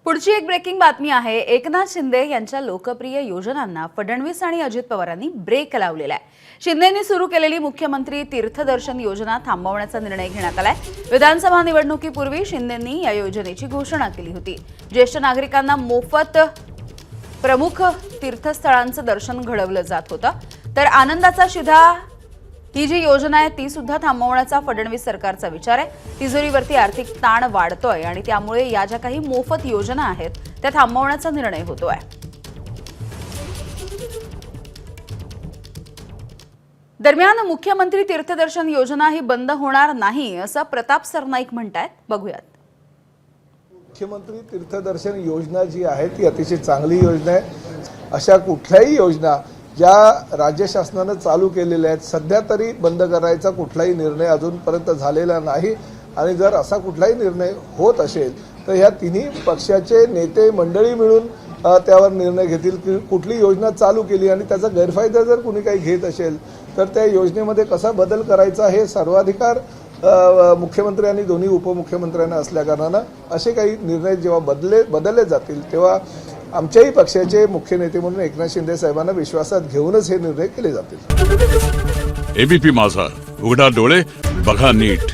पुढची एक ब्रेकिंग बातमी आहे। एकनाथ शिंदे यांच्या लोकप्रिय योजनांना फडणवीस आणि अजित पवारांनी ब्रेक लावलेला आहे। शिंदेंनी सुरू केलेली मुख्यमंत्री तीर्थदर्शन योजना थांबवण्याचा निर्णय घेण्यात आलाय। विधानसभा निवडणुकीपूर्वी शिंदेंनी या योजनेची घोषणा केली होती। ज्येष्ठ नागरिकांना मोफत प्रमुख तीर्थस्थळांचं दर्शन घडवलं जात होतं, तर आनंदाचा शिधा ही जी योजना आहे ती सुद्धा थांबवण्याचा फडणवीस सरकारचा विचार आहे। तिजोरीवरती आर्थिक ताण वाढतोय आणि त्यामुळे या ज्या काही मोफत योजना आहेत त्या थांबवण्याचा निर्णय होतोय। दरम्यान मुख्यमंत्री तीर्थदर्शन योजना ही बंद होणार नाही असं प्रताप सरनाईक म्हणतात। बघूयात। मुख्यमंत्री तीर्थदर्शन योजना जी आहे ती अतिशय चांगली योजना आहे। अशा कुठल्याही योजना ज्या राज्य शासनाने चालू केलेल्या आहेत सध्या तरी बंद करायचा कुठलाही निर्णय अजूनपर्यंत झालेला नाही आणि जर असा कुठलाही निर्णय होत असेल तर ह्या तिन्ही पक्षाचे नेते मंडळी मिळून त्यावर निर्णय घेतील की कुठली योजना चालू केली आणि त्याचा गैरफायदा जर कुणी काही घेत असेल तर त्या योजनेमध्ये कसा बदल करायचा हे सर्वाधिकार मुख्यमंत्री आणि दोन्ही उपमुख्यमंत्र्यांना असल्याकारणाने असे काही निर्णय जेव्हा बदलले जातील तेव्हा आमच्याही पक्षाचे मुख्य नेते म्हणून एकनाथ शिंदे साहेबांना विश्वासात घेऊनच हे निर्णय केले जातील। एबीपी माझा, उघडा डोळे बघा नीट।